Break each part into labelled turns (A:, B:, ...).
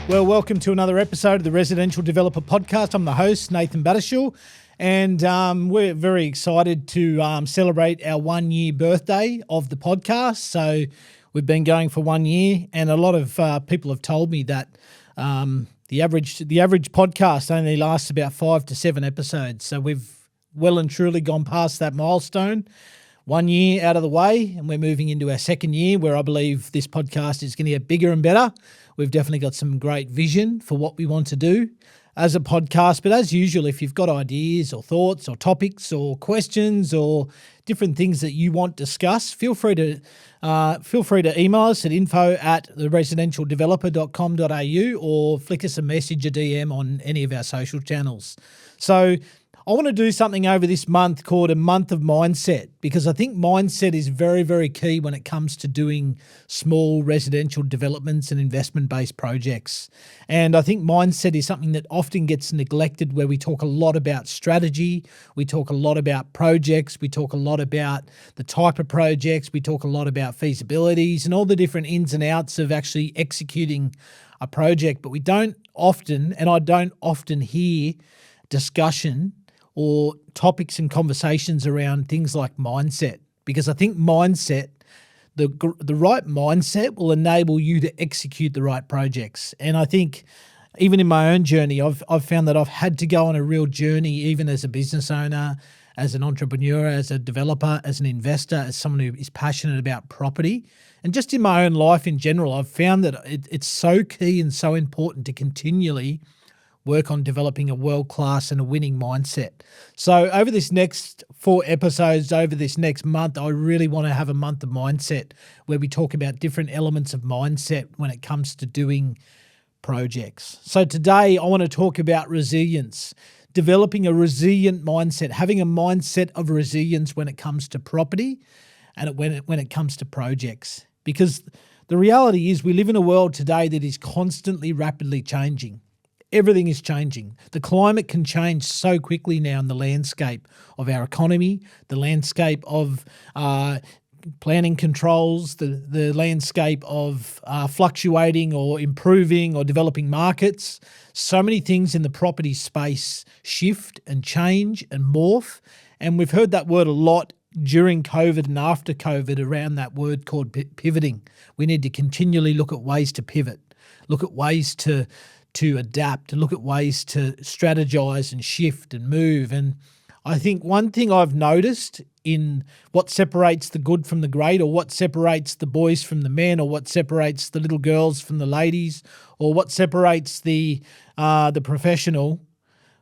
A: Well, welcome to another episode of the Residential Developer Podcast. I'm the host, Nathan Battishall, and we're very excited to celebrate our 1 year birthday of the podcast. So we've been going for 1 year, and a lot of people have told me that the average podcast only lasts about 5 to 7 episodes. So we've well and truly gone past that milestone. 1 year out of the way, and we're moving into our second year where I believe this podcast is going to get bigger and better. We've definitely got some great vision for what we want to do as a podcast. But as usual, if you've got ideas or thoughts or topics or questions or different things that you want discussed, feel free to email us at info@theresidentialdeveloper.com.au or flick us a message, a DM on any of our social channels. So I want to do something over this month called a month of mindset, because I think mindset is very, very key when it comes to doing small residential developments and investment-based projects. And I think mindset is something that often gets neglected, where we talk a lot about strategy, we talk a lot about projects, we talk a lot about the type of projects, we talk a lot about feasibilities and all the different ins and outs of actually executing a project. But we don't often, and I don't often hear discussion or topics and conversations around things like mindset, because I think mindset, the right mindset will enable you to execute the right projects. And I think even in my own journey, I've found that I've had to go on a real journey, even as a business owner, as an entrepreneur, as a developer, as an investor, as someone who is passionate about property. And just in my own life in general, I've found that it's so key and so important to continually work on developing a world-class and a winning mindset. So over this next 4 episodes, over this next month, I really want to have a month of mindset where we talk about different elements of mindset when it comes to doing projects. So today I want to talk about resilience, developing a resilient mindset, having a mindset of resilience when it comes to property and when it comes to projects. Because the reality is we live in a world today that is constantly rapidly changing. Everything is changing. The climate can change so quickly now in the landscape of our economy, the landscape of planning controls, the landscape of fluctuating or improving or developing markets. So many things in the property space shift and change and morph. And we've heard that word a lot during COVID and after COVID around that word called pivoting. We need to continually look at ways to pivot, look at ways to adapt, and look at ways to strategize and shift and move. And I think one thing I've noticed in what separates the good from the great, or what separates the boys from the men, or what separates the little girls from the ladies, or what separates the professional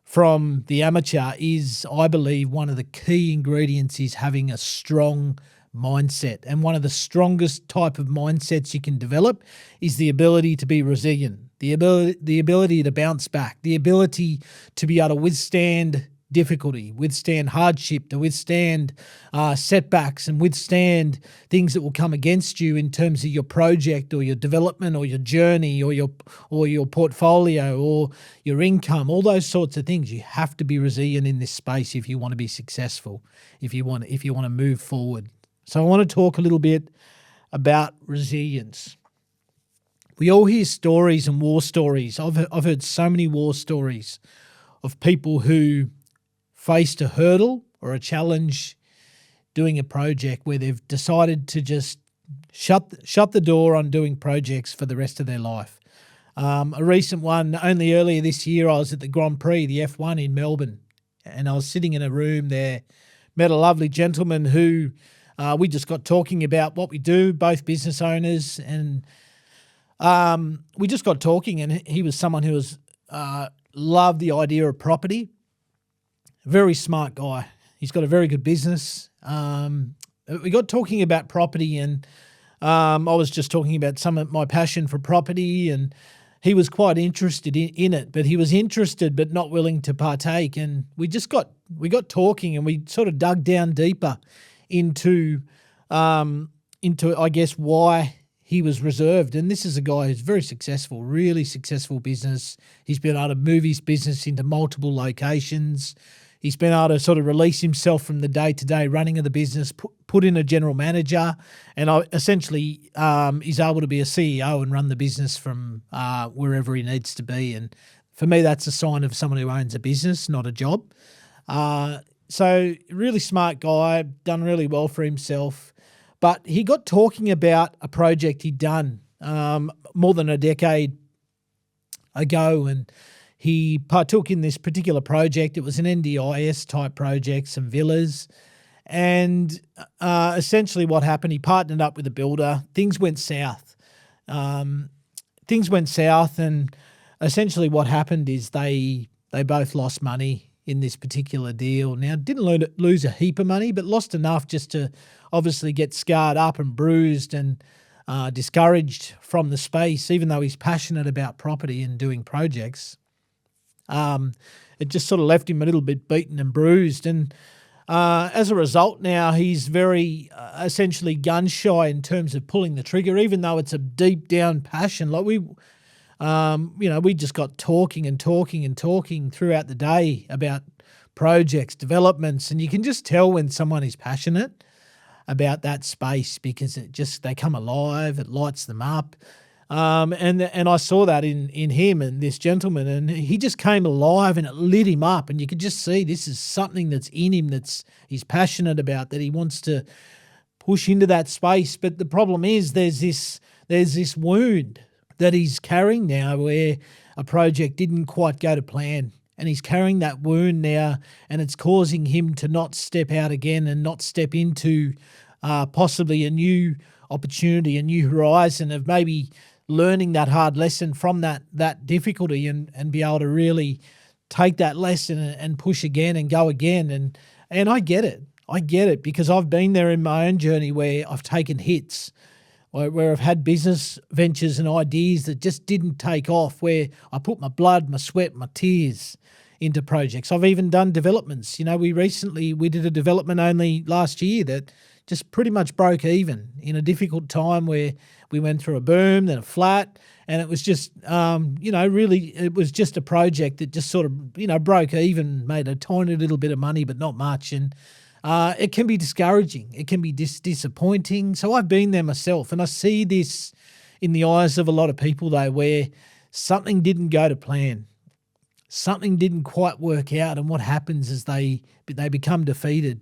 A: from the amateur is, I believe, one of the key ingredients is having a strong mindset. And one of the strongest type of mindsets you can develop is the ability to be resilient, the ability to bounce back, the ability to be able to withstand difficulty, withstand hardship, to withstand setbacks, and withstand things that will come against you in terms of your project or your development or your journey or your portfolio or your income, all those sorts of things. You have to be resilient in this space if you want to be successful, if you want to move forward. So I want to talk a little bit about resilience. We all hear stories and war stories. I've heard so many war stories of people who faced a hurdle or a challenge doing a project where they've decided to just shut the door on doing projects for the rest of their life. A recent one, only earlier this year, I was at the Grand Prix, the F1 in Melbourne, and I was sitting in a room there, met a lovely gentleman who we just got talking about what we do, both business owners, and we just got talking, and he was someone who loved the idea of property. Very smart guy. He's got a very good business. We got talking about property, and I was just talking about some of my passion for property, and he was quite interested in it, but he was interested but not willing to partake. And we got talking, and we sort of dug down deeper into I guess why he was reserved. And this is a guy who's very successful, really successful business. He's been able to move his business into multiple locations. He's been able to sort of release himself from the day-to-day running of the business, put in a general manager, and essentially he's able to be a CEO and run the business from wherever he needs to be. And for me, that's a sign of someone who owns a business, not a job. So really smart guy, done really well for himself. But he got talking about a project he'd done more than a decade ago, and he partook in this particular project. It was an NDIS type project, some villas. And essentially what happened, he partnered up with a builder. Things went south. And essentially what happened is they both lost money in this particular deal. Now, didn't lose a heap of money, but lost enough just to obviously get scarred up and bruised and discouraged from the space, even though he's passionate about property and doing projects. It just sort of left him a little bit beaten and bruised. And as a result now, he's very essentially gun shy in terms of pulling the trigger, even though it's a deep down passion. Like we just got talking throughout the day about projects, developments, and you can just tell when someone is passionate about that space because they come alive, it lights them up. And I saw that in him and this gentleman, and he just came alive and it lit him up, and you could just see this is something that's in him he's passionate about, that he wants to push into that space. But the problem is there's this wound that he's carrying now where a project didn't quite go to plan, and he's carrying that wound now, and it's causing him to not step out again and not step into possibly a new opportunity, a new horizon of maybe learning that hard lesson from that difficulty and be able to really take that lesson and push again and go again. And I get it because I've been there in my own journey where I've taken hits, where I've had business ventures and ideas that just didn't take off, where I put my blood, my sweat, my tears into projects. I've even done developments. We did a development only last year that just pretty much broke even in a difficult time where we went through a boom, then a flat, and it was just, it was just a project that just sort of, broke even, made a tiny little bit of money, but not much. And it can be discouraging. It can be disappointing. So I've been there myself, and I see this in the eyes of a lot of people, though, where something didn't go to plan. Something didn't quite work out, and what happens is they become defeated.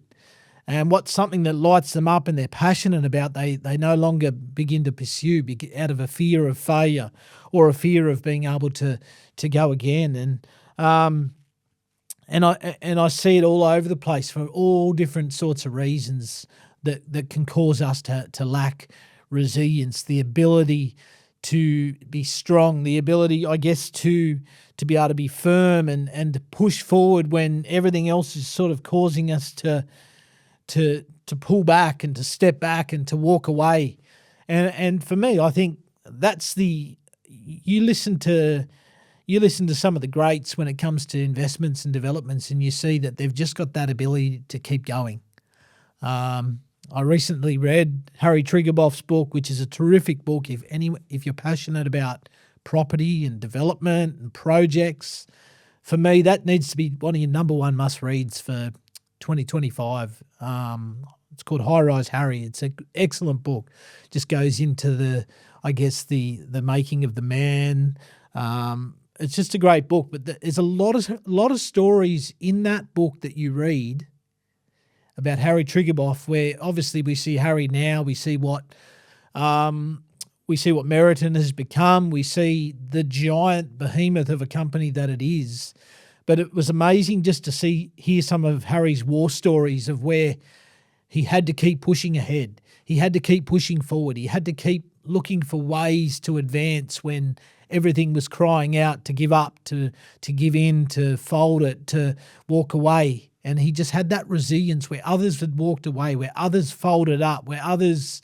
A: And what's something that lights them up and they're passionate about, they no longer begin to pursue out of a fear of failure or a fear of being able to go again. And I see it all over the place for all different sorts of reasons that can cause us to lack resilience, the ability to be strong, the ability, I guess, to be able to be firm and to push forward when everything else is sort of causing us to pull back and to step back and to walk away. And for me, I think that's you listen to some of the greats when it comes to investments and developments, and you see that they've just got that ability to keep going. I recently read Harry Triguboff's book, which is a terrific book. If you're passionate about property and development and projects, for me, that needs to be one of your number one must reads for 2025. It's called High Rise Harry. It's an excellent book. Just goes into the making of the man. It's just a great book. But there's a lot of stories in that book that you read about Harry Triguboff, where obviously we see Harry now. We see what Meriton has become. We see the giant behemoth of a company that it is. But it was amazing just to hear some of Harry's war stories of where he had to keep pushing ahead. He had to keep pushing forward. He had to keep looking for ways to advance when everything was crying out to give up, to give in, to fold it, to walk away. And he just had that resilience where others had walked away, where others folded up, where others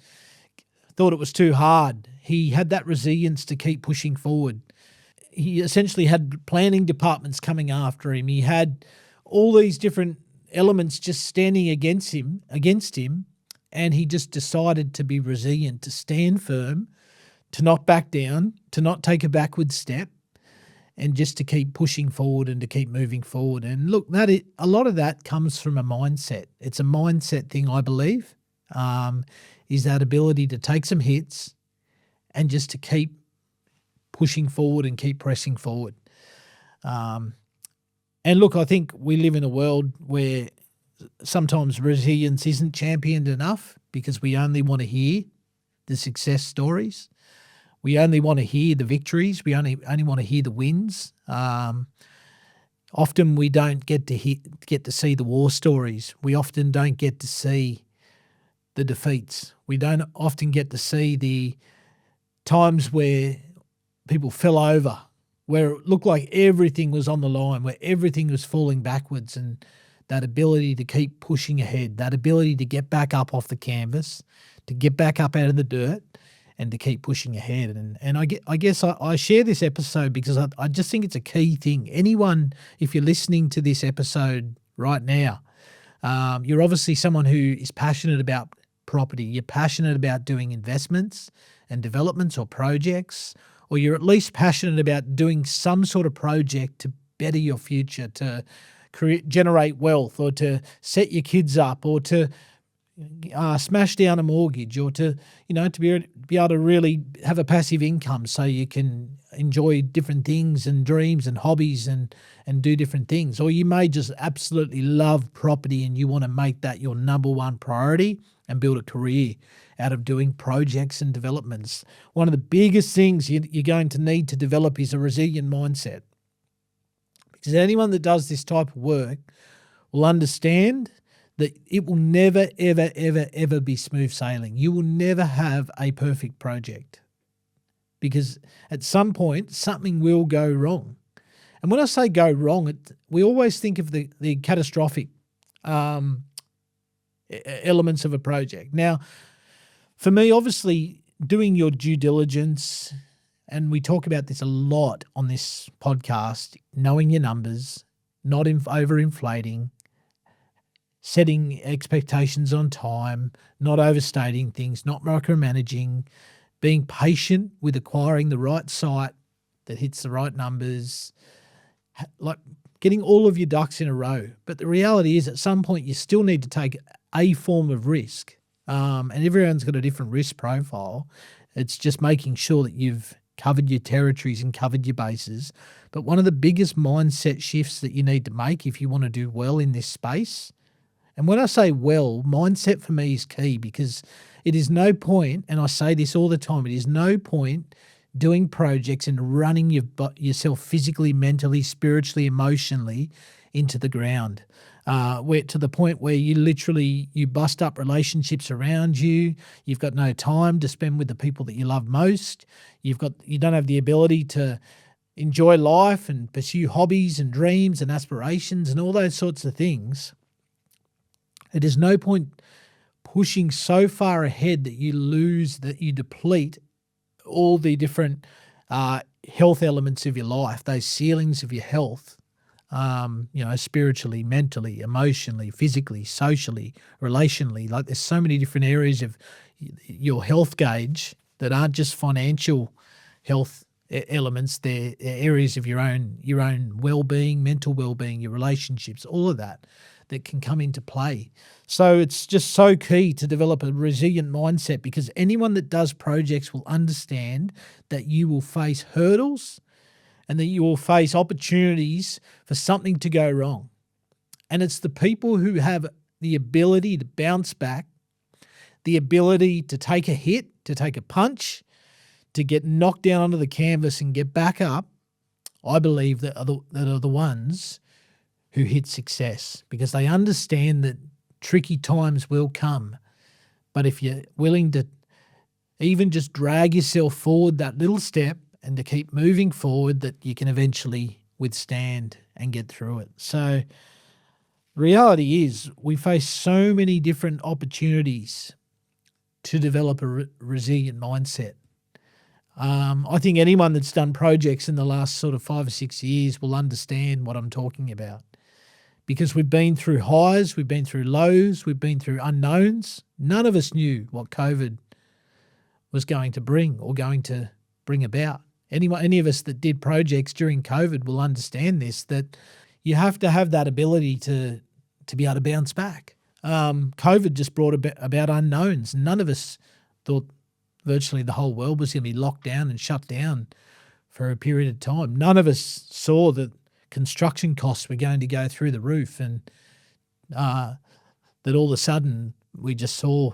A: thought it was too hard. He had that resilience to keep pushing forward. He essentially had planning departments coming after him. He had all these different elements just standing against him, and he just decided to be resilient, to stand firm, to not back down, to not take a backward step, and just to keep pushing forward and to keep moving forward. And look, a lot of that comes from a mindset. It's a mindset thing, I believe, is that ability to take some hits and just to keep pushing forward and keep pressing forward. And look, I think we live in a world where sometimes resilience isn't championed enough because we only want to hear the success stories. We only want to hear the victories. We only want to hear the wins. Often we don't get to see the war stories. We often don't get to see the defeats. We don't often get to see the times where people fell over, where it looked like everything was on the line, where everything was falling backwards, and that ability to keep pushing ahead, that ability to get back up off the canvas, to get back up out of the dirt, and to keep pushing ahead. And I guess I share this episode because I just think it's a key thing. Anyone, if you're listening to this episode right now, you're obviously someone who is passionate about property. You're passionate about doing investments and developments or projects, or you're at least passionate about doing some sort of project to better your future, to generate wealth, or to set your kids up, or to smash down a mortgage, or to be able to really have a passive income so you can enjoy different things and dreams and hobbies and do different things. Or you may just absolutely love property and you want to make that your number one priority and build a career out of doing projects and developments. One of the biggest things you're going to need to develop is a resilient mindset. Because anyone that does this type of work will understand that it will never, ever, ever, ever be smooth sailing. You will never have a perfect project because at some point something will go wrong. And when I say go wrong, we always think of the catastrophic elements of a project. Now, for me, obviously, doing your due diligence, and we talk about this a lot on this podcast, knowing your numbers, not overinflating, setting expectations on time, not overstating things, not micromanaging, being patient with acquiring the right site that hits the right numbers, like getting all of your ducks in a row. But the reality is at some point you still need to take a form of risk, and everyone's got a different risk profile. It's just making sure that you've covered your territories and covered your bases. But one of the biggest mindset shifts that you need to make if you want to do well in this space, and when I say well, mindset for me is key, because it is no point, and I say this all the time, it is no point doing projects and running yourself physically, mentally, spiritually, emotionally into the ground, where to the point where you bust up relationships around you. You've got no time to spend with the people that you love most. You don't have the ability to enjoy life and pursue hobbies and dreams and aspirations and all those sorts of things. It is no point pushing so far ahead that you deplete all the different health elements of your life, those ceilings of your health, spiritually, mentally, emotionally, physically, socially, relationally. Like there's so many different areas of your health gauge that aren't just financial health elements. They're areas of your own well-being, mental well-being, your relationships, all of that can come into play. So it's just so key to develop a resilient mindset, because anyone that does projects will understand that you will face hurdles and that you will face opportunities for something to go wrong. And it's the people who have the ability to bounce back, the ability to take a hit, to take a punch, to get knocked down onto the canvas and get back up, I believe that are the ones who hit success, because they understand that tricky times will come. But if you're willing to even just drag yourself forward that little step and to keep moving forward, that you can eventually withstand and get through it. So the reality is we face so many different opportunities to develop a resilient mindset. I think anyone that's done projects in the last sort of 5 or 6 years will understand what I'm talking about, because we've been through highs, we've been through lows, we've been through unknowns. None of us knew what COVID was going to bring or going to bring about. any of us that did projects during COVID will understand this, that you have to have that ability to be able to bounce back. COVID just brought about unknowns. None of us thought virtually the whole world was going to be locked down and shut down for a period of time. None of us saw that construction costs were going to go through the roof, and that all of a sudden we just saw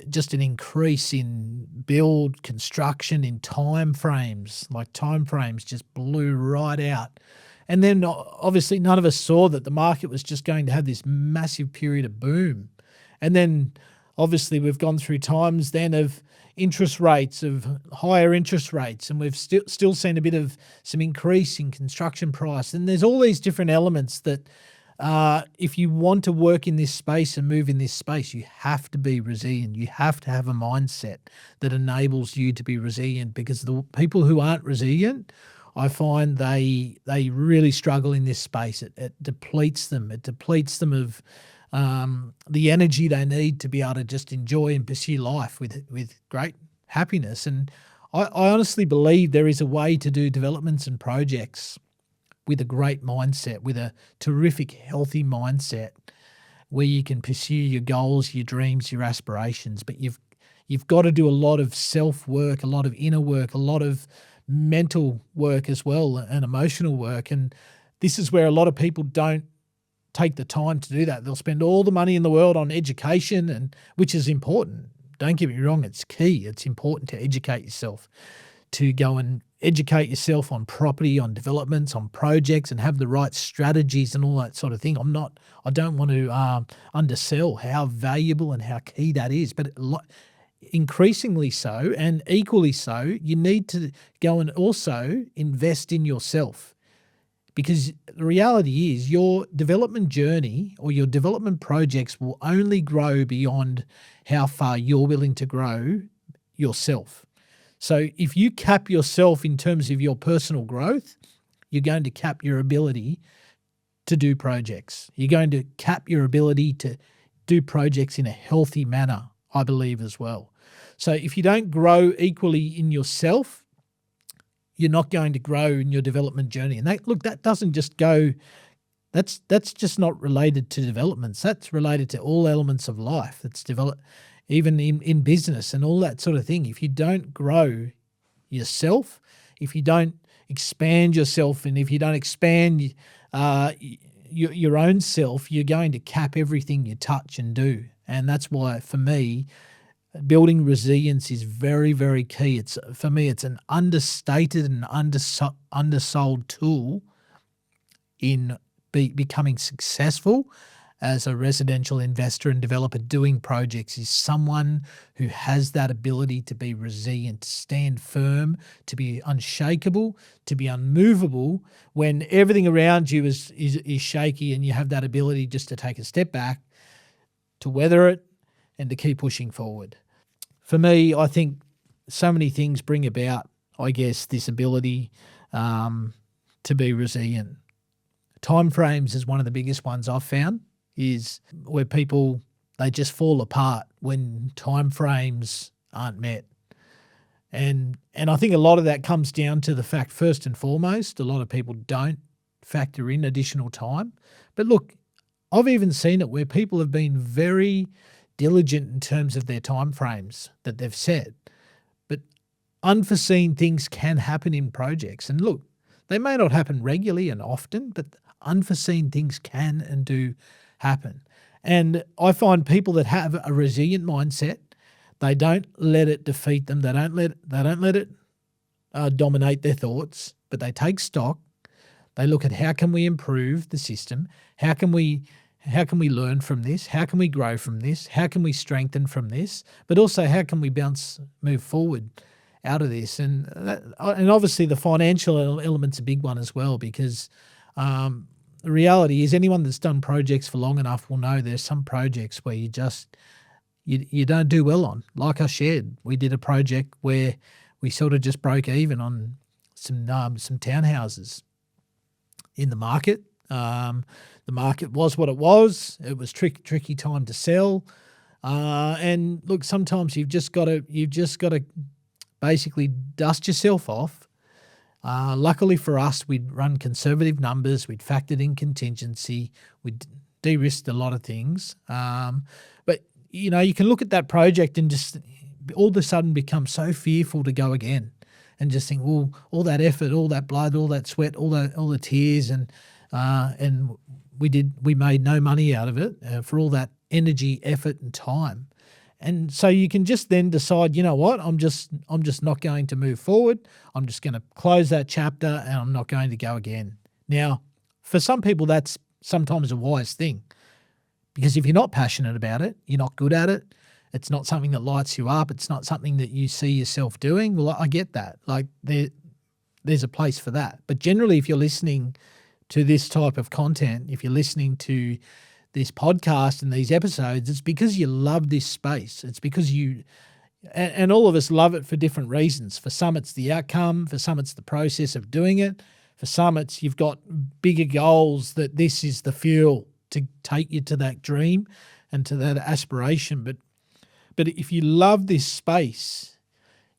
A: just an increase in build, construction, in time frames. Like time frames just blew right out. And then obviously none of us saw that the market was just going to have this massive period of boom. And then obviously we've gone through times then of interest rates, of higher interest rates, and we've still seen a bit of some increase in construction price. And there's all these different elements that if you want to work in this space and move in this space, you have to be resilient. You have to have a mindset that enables you to be resilient, because the people who aren't resilient, I find they really struggle in this space. It depletes them. It depletes them of the energy they need to be able to just enjoy and pursue life with great happiness. And I honestly believe there is a way to do developments and projects with a great mindset, with a terrific, healthy mindset, where you can pursue your goals, your dreams, your aspirations. But you've got to do a lot of self-work, a lot of inner work, a lot of mental work as well, and emotional work. And this is where a lot of people don't take the time to do that. They'll spend all the money in the world on education, and which is important. Don't get me wrong, it's key. It's important to educate yourself, to go and educate yourself on property, on developments, on projects, and have the right strategies and all that sort of thing. I don't want to undersell how valuable and how key that is, but increasingly so and equally so, you need to go and also invest in yourself, because the reality is your development journey or your development projects will only grow beyond how far you're willing to grow yourself. So if you cap yourself in terms of your personal growth, you're going to cap your ability to do projects. You're going to cap your ability to do projects in a healthy manner, I believe, as well. So if you don't grow equally in yourself, you're not going to grow in your development journey. And that doesn't just go, that's just not related to developments. That's related to all elements of life that's developed, even in business and all that sort of thing. If you don't grow yourself, if you don't expand yourself, and if you don't expand your own self, you're going to cap everything you touch and do. And that's why, for me, building resilience is very, very key. For me, it's an understated and undersold tool in becoming successful as a residential investor and developer doing projects, is someone who has that ability to be resilient, to stand firm, to be unshakable, to be unmovable when everything around you is shaky, and you have that ability just to take a step back, to weather it, and to keep pushing forward. For me, I think so many things bring about, I guess, this ability to be resilient. Timeframes is one of the biggest ones I've found, is where people, they just fall apart when timeframes aren't met. And I think a lot of that comes down to the fact, first and foremost, a lot of people don't factor in additional time. But look, I've even seen it where people have been very diligent in terms of their timeframes that they've set. But unforeseen things can happen in projects. And look, they may not happen regularly and often, but unforeseen things can and do happen. And I find people that have a resilient mindset, they don't let it defeat them. They don't let it dominate their thoughts, but they take stock. They look at, how can we improve the system? How can we learn from this? How can we grow from this? How can we strengthen from this? But also, how can we move forward out of this? And obviously the financial element's a big one as well, because the reality is, anyone that's done projects for long enough will know there's some projects where you don't do well on. Like I shared, we did a project where we sort of just broke even on some townhouses in the market. The market was what it was. It was tricky time to sell. And look, sometimes you've just got to basically dust yourself off, Luckily for us, we'd run conservative numbers, we'd factored in contingency, we'd de-risked a lot of things. But, you can look at that project and just all of a sudden become so fearful to go again and just think, well, all that effort, all that blood, all that sweat, all the tears, and we made no money out of it for all that energy, effort and time. And so you can just then decide, you know what, I'm just not going to move forward. I'm just going to close that chapter and I'm not going to go again. Now, for some people, that's sometimes a wise thing, because if you're not passionate about it, you're not good at it, it's not something that lights you up, it's not something that you see yourself doing. Well, I get that. Like there's a place for that. But generally, if you're listening to this type of content, if you're listening to this podcast and these episodes, it's because you love this space. It's because and all of us love it for different reasons. For some, it's the outcome. For some, it's the process of doing it. For some, it's you've got bigger goals that this is the fuel to take you to that dream and to that aspiration. But if you love this space,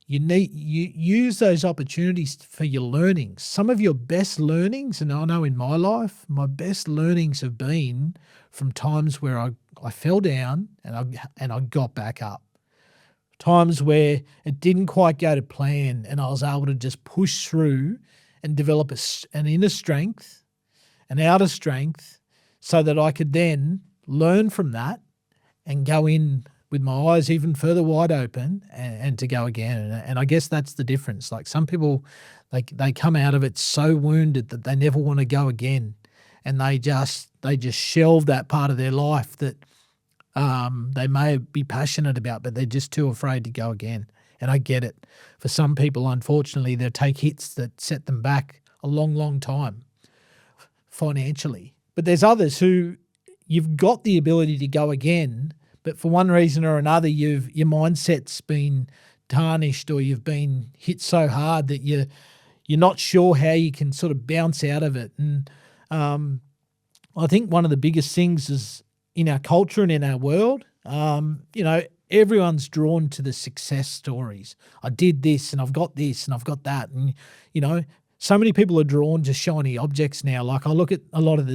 A: you use those opportunities for your learnings. Some of your best learnings, and I know in my life, my best learnings have been from times where I fell down and I got back up. Times where it didn't quite go to plan and I was able to just push through and develop an inner strength, an outer strength, so that I could then learn from that and go in with my eyes even further wide open and to go again. And I guess that's the difference. Like some people, they come out of it so wounded that they never want to go again. And they just shelve that part of their life that they may be passionate about, but they're just too afraid to go again. And I get it. For some people, unfortunately, they'll take hits that set them back a long, long time financially. But there's others who you've got the ability to go again, but for one reason or another, your mindset's been tarnished, or you've been hit so hard that you're not sure how you can sort of bounce out of it. And I think one of the biggest things is in our culture and in our world, everyone's drawn to the success stories. I did this and I've got this and I've got that. And, so many people are drawn to shiny objects now. Like I look at a lot of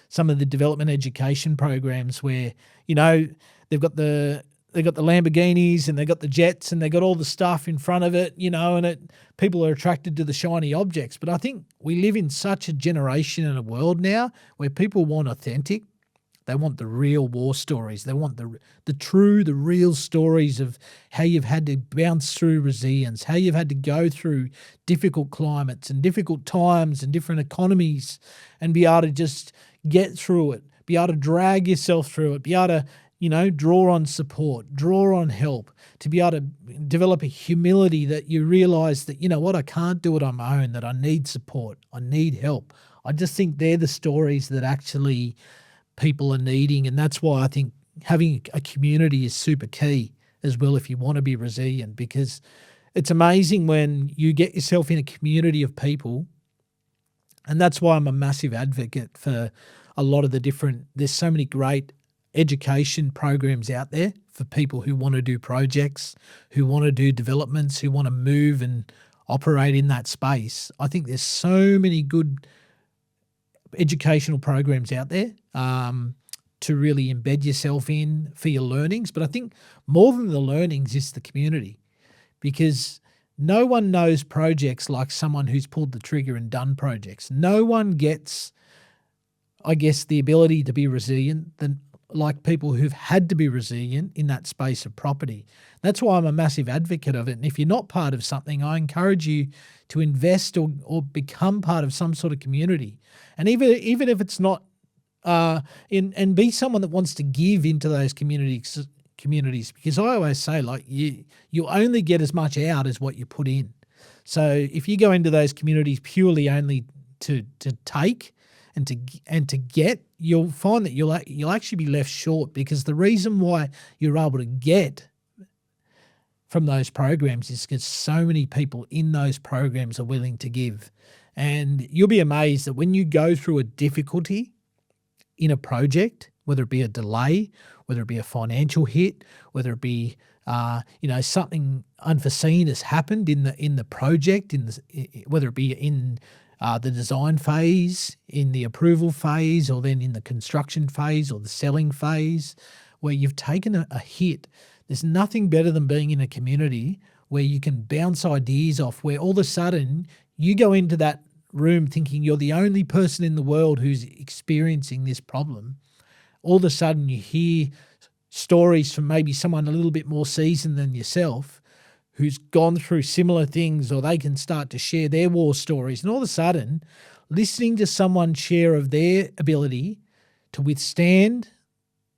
A: some of the development education programs where, they've got the Lamborghinis and they've got the jets and they've got all the stuff in front of it, and people are attracted to the shiny objects. But I think we live in such a generation and a world now where people want authentic. They want the real war stories. They want the real stories of how you've had to bounce through resilience, how you've had to go through difficult climates and difficult times and different economies and be able to just get through it, be able to drag yourself through it, be able to, draw on support, draw on help, to be able to develop a humility that you realize that, I can't do it on my own, that I need support, I need help. I just think they're the stories that actually people are needing. And that's why I think having a community is super key as well if you want to be resilient, because it's amazing when you get yourself in a community of people. And that's why I'm a massive advocate for a lot of there's so many great education programs out there for people who want to do projects, who want to do developments, who want to move and operate in that space. I think there's so many good educational programs out there to really embed yourself in for your learnings. But I think more than the learnings is the community, because no one knows projects like someone who's pulled the trigger and done projects. No one gets, I guess, the ability to be resilient like people who've had to be resilient in that space of property. That's why I'm a massive advocate of it. And if you're not part of something, I encourage you to invest or become part of some sort of community. And even if it's not, and be someone that wants to give into those communities, because I always say, like, you only get as much out as what you put in. So if you go into those communities purely only to take and to get, you'll find that you'll actually be left short, because the reason why you're able to get from those programs is because so many people in those programs are willing to give. And you'll be amazed that when you go through a difficulty in a project, whether it be a delay, whether it be a financial hit, whether it be something unforeseen has happened in the project, whether it be in the design phase, in the approval phase, or then in the construction phase or the selling phase, where you've taken a hit. There's nothing better than being in a community where you can bounce ideas off, where all of a sudden you go into that room thinking you're the only person in the world who's experiencing this problem. All of a sudden you hear stories from maybe someone a little bit more seasoned than yourself who's gone through similar things, or they can start to share their war stories. And all of a sudden, listening to someone share of their ability to withstand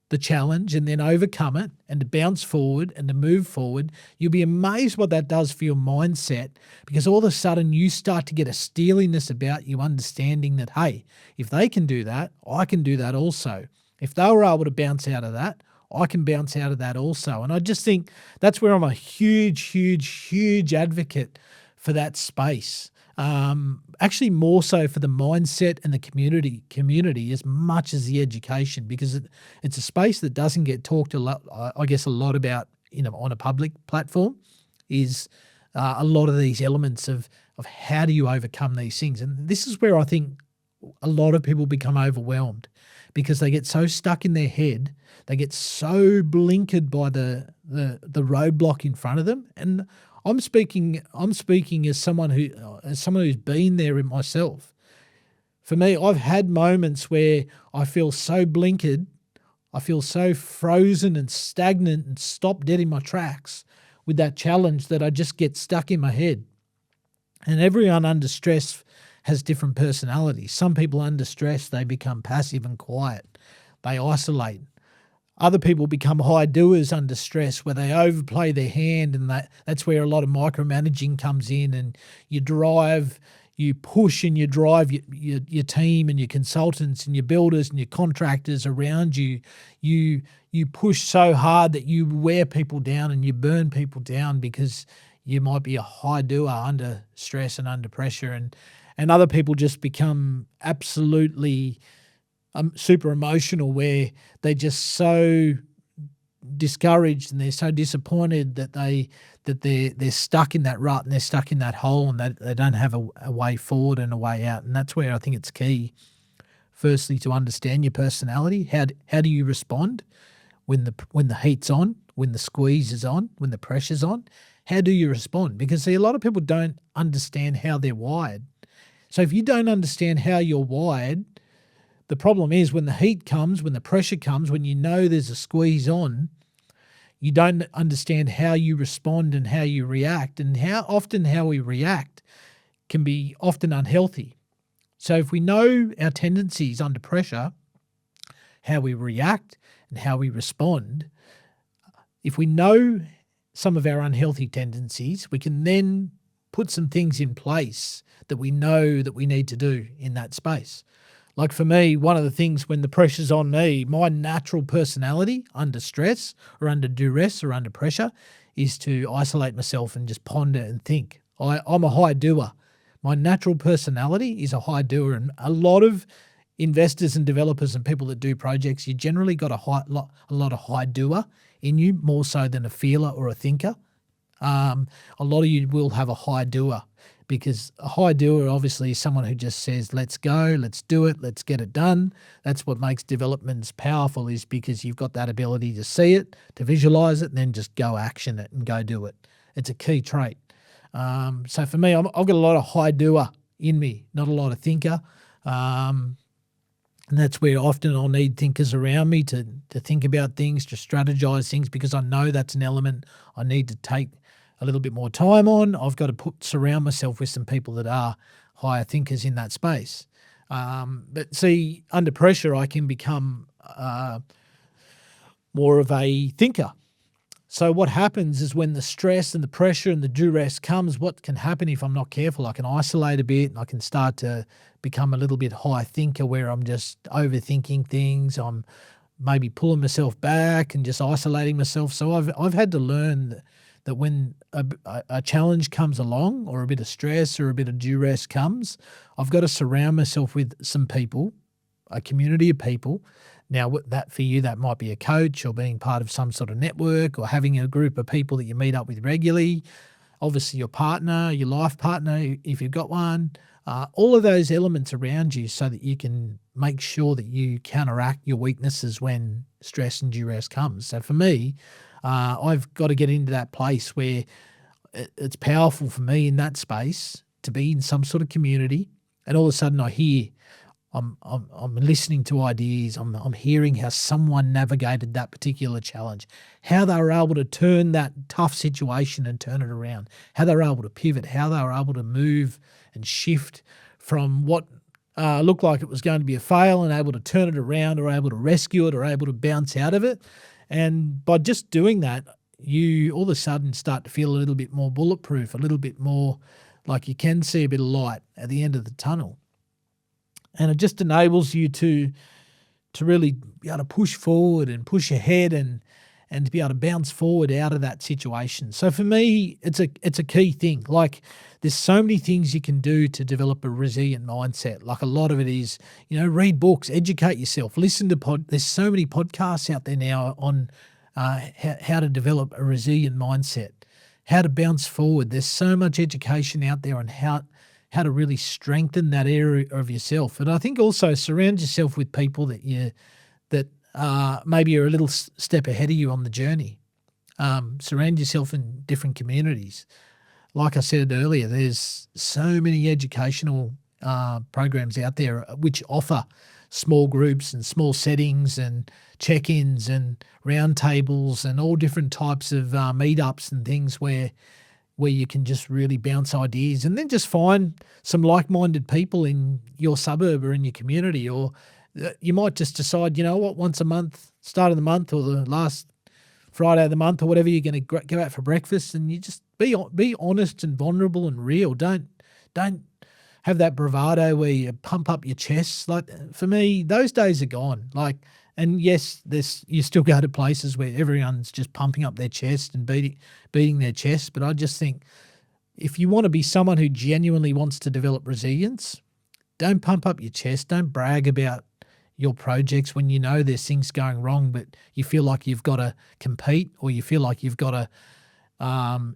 A: the challenge and then overcome it and to bounce forward and to move forward, you'll be amazed what that does for your mindset, because all of a sudden you start to get a steeliness about you, understanding that, hey, if they can do that, I can do that also. If they were able to bounce out of that, I can bounce out of that also. And I just think that's where I'm a huge, huge, huge advocate for that space. Actually more so for the mindset and the community as much as the education, because it's a space that doesn't get talked a lot about, on a public platform, is a lot of these elements of how do you overcome these things. And this is where I think a lot of people become overwhelmed, because they get so stuck in their head, they get so blinkered by the roadblock in front of them. And I'm speaking as someone who's been there in myself. For me, I've had moments where I feel so blinkered, I feel so frozen and stagnant and stopped dead in my tracks with that challenge that I just get stuck in my head. And everyone under stress has different personalities. Some people under stress, they become passive and quiet. They isolate. Other people become high doers under stress, where they overplay their hand, and that's where a lot of micromanaging comes in, and you push and you drive your team and your consultants and your builders and your contractors around you. You push so hard that you wear people down and you burn people down, because you might be a high doer under stress and under pressure, and other people just become absolutely super emotional, where they're just so discouraged and they're so disappointed that they're stuck in that rut and they're stuck in that hole, and they don't have a way forward and a way out. And that's where I think it's key, firstly, to understand your personality. How do you respond when the heat's on, when the squeeze is on, when the pressure's on? How do you respond? Because see, a lot of people don't understand how they're wired. So if you don't understand how you're wired, the problem is when the heat comes, when the pressure comes, when you know there's a squeeze on, you don't understand how you respond and how you react, and how we react can be often unhealthy. So if we know our tendencies under pressure, how we react and how we respond, if we know some of our unhealthy tendencies, we can then put some things in place that we know that we need to do in that space. Like for me, one of the things when the pressure's on me, my natural personality under stress or under duress or under pressure is to isolate myself and just ponder and think. I'm a high doer. My natural personality is a high doer, and a lot of investors and developers and people that do projects, you generally got a lot of high doer in you, more so than a feeler or a thinker. A lot of you will have a high doer, because a high doer obviously is someone who just says, let's go, let's do it, let's get it done. That's what makes developments powerful, is because you've got that ability to see it, to visualize it, and then just go action it and go do it. It's a key trait. So for me, I've got a lot of high doer in me, not a lot of thinker. And that's where often I'll need thinkers around me to think about things, to strategize things, because I know that's an element I need to take a little bit more time on. I've got to surround myself with some people that are higher thinkers in that space. But see, under pressure, I can become more of a thinker. So what happens is when the stress and the pressure and the duress comes, what can happen if I'm not careful? I can isolate a bit, and I can start to become a little bit high thinker, where I'm just overthinking things. I'm maybe pulling myself back and just isolating myself. So I've had to learn that when a challenge comes along, or a bit of stress or a bit of duress comes, I've got to surround myself with some people, a community of people Now, that for you, that might be a coach or being part of some sort of network or having a group of people that you meet up with regularly. Obviously, your partner, your life partner, if you've got one, all of those elements around you so that you can make sure that you counteract your weaknesses when stress and duress comes. So for me, I've got to get into that place where it's powerful for me in that space to be in some sort of community, and all of a sudden I hear, I'm listening to ideas. I'm hearing how someone navigated that particular challenge, how they were able to turn that tough situation and turn it around, how they were able to pivot, how they were able to move and shift from what looked like it was going to be a fail and able to turn it around or able to rescue it or able to bounce out of it. And by just doing that, you all of a sudden start to feel a little bit more bulletproof, a little bit more like you can see a bit of light at the end of the tunnel. And it just enables you to really be able to push forward and push ahead and to be able to bounce forward out of that situation. So for me, it's a key thing. Like, there's so many things you can do to develop a resilient mindset. Like, a lot of it is, read books, educate yourself, listen to there's so many podcasts out there now on how to develop a resilient mindset, how to bounce forward. There's so much education out there on how to really strengthen that area of yourself. And I think also surround yourself with people that maybe are a little step ahead of you on the journey. Surround yourself in different communities. Like I said earlier, there's so many educational programs out there which offer small groups and small settings and check-ins and roundtables and all different types of meetups and things where you can just really bounce ideas, and then just find some like-minded people in your suburb or in your community. Or you might just decide, once a month, start of the month or the last Friday of the month or whatever, you're going to go out for breakfast, and you just be honest and vulnerable and real. Don't have that bravado where you pump up your chest. Like, for me, those days are gone. Like, and yes, you still go to places where everyone's just pumping up their chest and beating their chest. But I just think if you want to be someone who genuinely wants to develop resilience, don't pump up your chest. Don't brag about your projects when you know there's things going wrong, but you feel like you've got to compete, or you feel like you've got to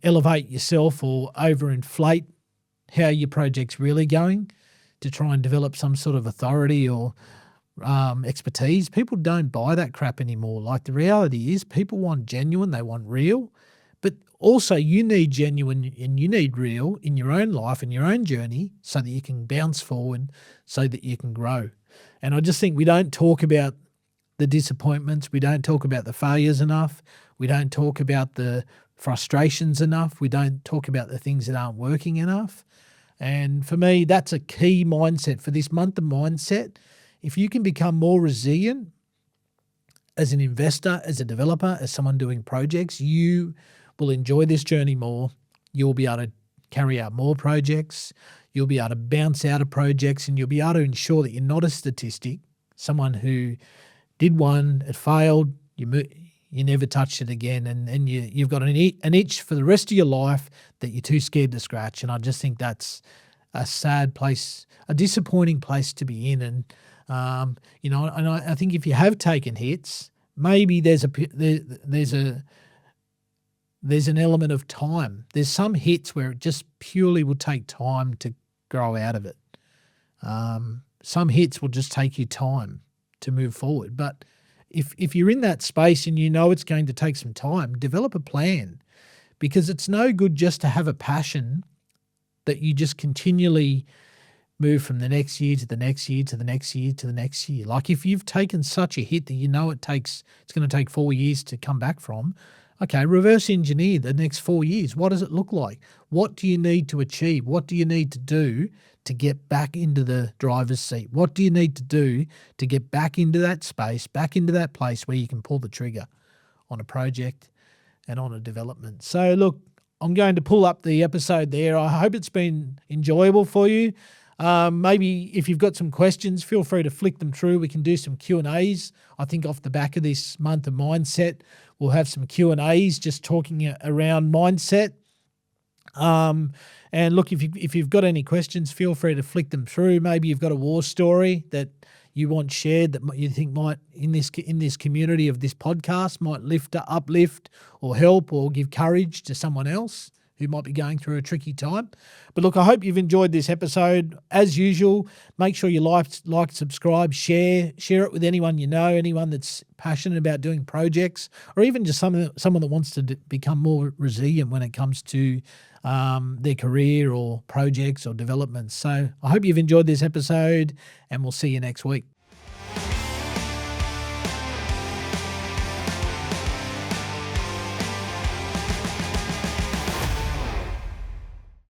A: elevate yourself or overinflate how your project's really going to try and develop some sort of authority or expertise. People don't buy that crap anymore. Like, the reality is people want genuine, they want real, but also you need genuine and you need real in your own life and your own journey so that you can bounce forward, so that you can grow. And I just think we don't talk about the disappointments. We don't talk about the failures enough. We don't talk about the frustrations enough. We don't talk about the things that aren't working enough. And for me, that's a key mindset for this month of mindset. If you can become more resilient as an investor, as a developer, as someone doing projects, you will enjoy this journey more. You'll be able to carry out more projects. You'll be able to bounce out of projects, and you'll be able to ensure that you're not a statistic, someone who did one, it failed, you never touched it again, and you've got an itch for the rest of your life that you're too scared to scratch. And I just think that's a sad place, a disappointing place to be in. And and I think if you have taken hits, maybe there's an element of time. There's some hits where it just purely will take time to grow out of it. Some hits will just take you time to move forward. But if you're in that space and you know it's going to take some time, develop a plan, because it's no good just to have a passion that you just continually move from the next year to the next year to the next year to the next year. Like, if you've taken such a hit that you know it's going to take 4 years to come back from, okay, reverse engineer the next 4 years. What does it look like? What do you need to achieve? What do you need to do to get back into the driver's seat? What do you need to do to get back into that space, back into that place where you can pull the trigger on a project and on a development? So look, I'm going to pull up the episode there. I hope it's been enjoyable for you. Maybe if you've got some questions, feel free to flick them through. We can do some Q&As. I think off the back of this month of mindset, we'll have some Q&As just talking around mindset. And look, if you've got any questions, feel free to flick them through. Maybe you've got a war story that you want shared that you think might in this community of this podcast might uplift or help or give courage to someone else who might be going through a tricky time. But look, I hope you've enjoyed this episode. As usual, make sure you like, subscribe, share it with anyone you know, anyone that's passionate about doing projects, or even just someone that wants to become more resilient when it comes to their career or projects or developments. So I hope you've enjoyed this episode, and we'll see you next week.